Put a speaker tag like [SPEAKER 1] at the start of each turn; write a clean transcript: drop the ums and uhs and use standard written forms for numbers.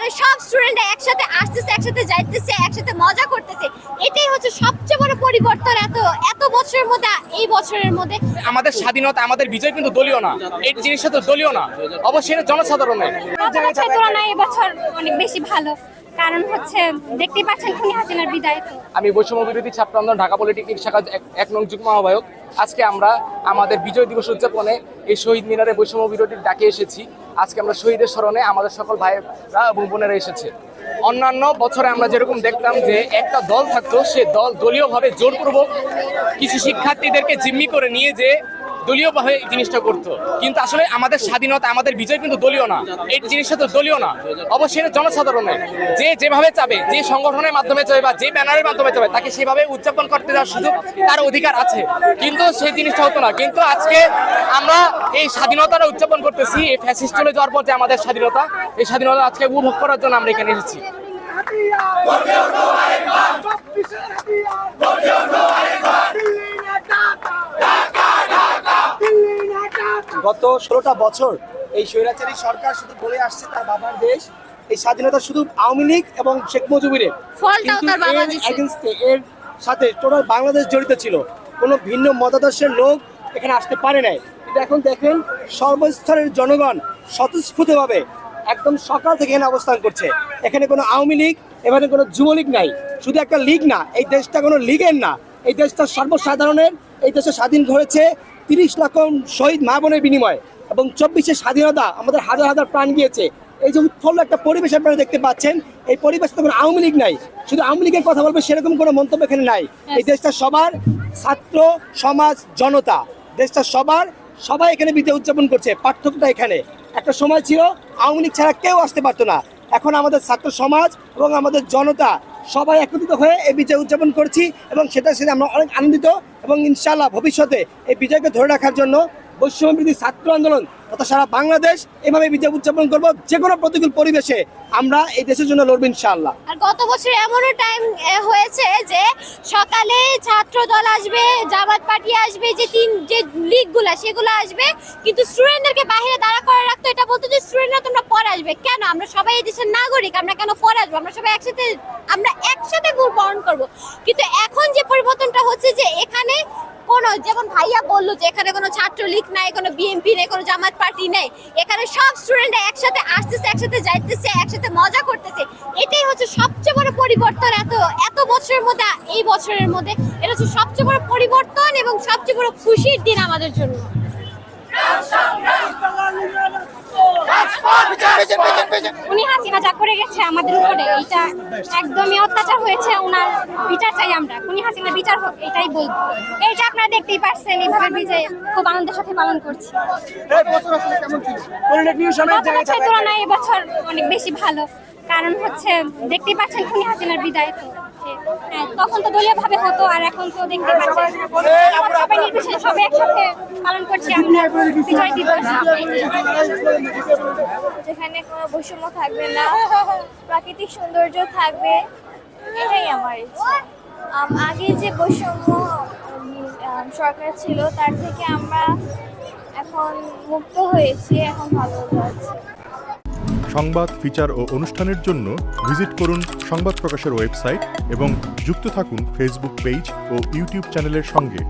[SPEAKER 1] এখানে সব স্টুডেন্টরা একসাথে আসতেছে, একসাথে যাইতেছে, একসাথে মজা করতেছে। এটাই হচ্ছে সবচেয়ে বড় পরিবর্তন এত বছরের মধ্যে, এই বছরের মধ্যে।
[SPEAKER 2] আমাদের স্বাধীনতা, আমাদের বিজয় কিন্তু দলীয় না, এই জিনিসটা তো দলীয় না, অবশ্যই এটা জনসাধারণের।
[SPEAKER 1] গত বছরের তুলনায় এবছর অনেক বেশি ভালো, কারণ হচ্ছে দেখতেই পাচ্ছেন খুনি হাসিনার বিদায়।
[SPEAKER 2] আমি বৈষম্য বিরোধী ছাত্র আন্দোলন ঢাকা পলিটেকনিক শাখা ১ নং যুগ্ম আহ্বায়ক। আজকে আমরা আমাদের বিজয় দিবস উদযাপনে এই শহীদ মিনারে বৈষম্য বিরোধীর ডাকে এসেছি। আজকে আমরা শহীদের স্মরণে আমাদের সকল ভাইয়েরা এবং বোনেরা এসেছে। অন্যান্য বছরে আমরা যেরকম দেখতাম যে একটা দল থাকতো, সে দল দলীয়ভাবে জোরপূর্বক কিছু শিক্ষার্থীদেরকে জিম্মি করে নিয়ে যে দলীয়ভাবে এই জিনিসটা করতো, কিন্তু আসলে আমাদের স্বাধীনতা, আমাদের বিজয় কিন্তু দলীয় না, এই জিনিসটা তো দলীয় না, অবশ্যই এটা জনসাধারণের। যে যেভাবে চাবে, যে সংগঠনের মাধ্যমে চাবে বা যে ব্যানারের মাধ্যমে চাবে, তাকে সেভাবে উদযাপন করতে দেওয়ার সুযোগ তার অধিকার আছে, কিন্তু সেই জিনিসটা হতো না। কিন্তু আজকে আমরা এই স্বাধীনতাটা উদযাপন করতেছি। এই ফ্যাসিস্ট চলে যাওয়ার পর যে আমাদের স্বাধীনতা, এই স্বাধীনতা আজকে উপভোগ করার জন্য আমরা এখানে এসেছি।
[SPEAKER 3] গত 16টা বছর এই স্বৈরাচারী সরকার শুধু বলে আসছে তার বাবার দেশ, এই স্বাধীনতা শুধু আওয়ামী লীগ এবং শেখ মুজিবের, এর সাথে টোটাল বাংলাদেশ জড়িত ছিল। কোনো ভিন্ন মতাদর্শের লোক এখানে আসতে পারে নাই। কিন্তু এখন দেখেন সর্বস্তরের জনগণ স্বতঃস্ফূর্তভাবে একদম সকাল থেকে এখানে অবস্থান করছে। এখানে কোনো আওয়ামী লীগ, এখানে কোনো যুবলীগ নাই, শুধু একটা লীগ না, এই দেশটা কোনো লীগের না, এই দেশটা সর্বসাধারণের। এই দেশে স্বাধীন হয়েছে 30 লাখ শহীদ মা বোনের বিনিময়ে, এবং 24 স্বাধীনতা আমাদের হাজার হাজার প্রাণ গিয়েছে। এই যে উৎফুল্ল একটা পরিবেশ আপনারা দেখতে পাচ্ছেন, এই পরিবেশে কোনো আওয়ামী লীগ নাই, শুধু আওয়ামী লীগের কথা বলবে সেরকম কোনো মন্তব্য এখানে নাই। এই দেশটা সবার, ছাত্র সমাজ জনতা, দেশটা সবার, সবাই এখানে বিজয় উদযাপন করছে। পার্থক্যটা এখানে, একটা সময় ছিল আওয়ামী লীগ ছাড়া কেউ আসতে পারতো না, এখন আমাদের ছাত্র সমাজ এবং আমাদের জনতা সবাই একত্রিত হয়ে এই বিজয় উদযাপন করছি, এবং সেটার সাথে আমরা অনেক আনন্দিত। এবং ইনশাআল্লাহ ভবিষ্যতে এই বিজয়কে ধরে রাখার জন্য বৈষম্য বিরোধী ছাত্র আন্দোলন তথা সারা বাংলাদেশ এভাবে বিজয় উদযাপন করব। যে কোনো প্রতিকূল পরিবেশে আমরা এই দেশের জন্য লড়ব ইনশাআল্লাহ।
[SPEAKER 1] আর গত বছর এমনও টাইম হয়েছে যে সকালে ছাত্র দল আসবে, জামাত পার্টি আসবে, যে লীগগুলো সেগুলো আসবে, কিন্তু স্টুডেন্টদেরকে বাইরে দাঁড়া করে রাখতো। এটা বলতো যে স্টুডেন্টরা তোমরা পরে আসবে কেন, আমরা সবাই এই দেশের নাগরিক, আমরা কেন পরে আসবো, আমরা সবাই একসাথে বরণ করবো। কিন্তু এখন যে পরিবর্তনটা হচ্ছে যে এখানে কোনো, যেমন ভাইয়া বললো যে এখানে কোনো ছাত্রলীগ নাই, কোনো বিএনপি নেই, কোনো জামাত পার্টি নেই, এখানে সব স্টুডেন্টরা একসাথে আসতেছে, একসাথে যাইতেছে, একসাথে মজা করতেছে। এটাই হচ্ছে সবচেয়ে বড় পরিবর্তন এত বছরের মধ্যে, এই বছরের মধ্যে। এটা হচ্ছে সবচেয়ে বড় পরিবর্তন এবং সবচেয়ে বড় খুশির দিন আমাদের জন্য। উনি হাসিনা যা করে গেছে আমাদের উপরে, এটা একদমই অত্যাচার হয়েছে, ওনার বিচার চাই আমরা। উনি হাসিনা বিচার হোক, এটাই বলবো। এইটা আপনারা দেখতেই পাচ্ছেন, এইভাবে বিজয় খুব আনন্দের সাথে পালন করছি। গত বছরের তুলনায় এবছর অনেক বেশি ভালো, কারণ হচ্ছে দেখতেই পাচ্ছেন খুনি হাসিনার বিদায়। হ্যাঁ, তখন তো দলীয় ভাবে হতো, আর এখন তো দেখতে পাচ্ছেন সবাই নির্বিশেষে সবাই একসাথে পালন করছি আমরা বিজয় দিবস।
[SPEAKER 4] যেখানে কোনো বৈষম্য থাকবে না, প্রাকৃতিক সৌন্দর্য থাকবে, এটাই আমার ইচ্ছা। আগে যে বৈষম্য সরকার ছিল তার থেকে আমরা এখন মুক্ত হয়েছি, এখন ভালো যাচ্ছে।
[SPEAKER 5] সংবাদ, ফিচার ও অনুষ্ঠানের জন্য ভিজিট করুন সংবাদ প্রকাশের ওয়েবসাইট এবং যুক্ত থাকুন ফেসবুক পেজ ও ইউটিউব চ্যানেলের সঙ্গে।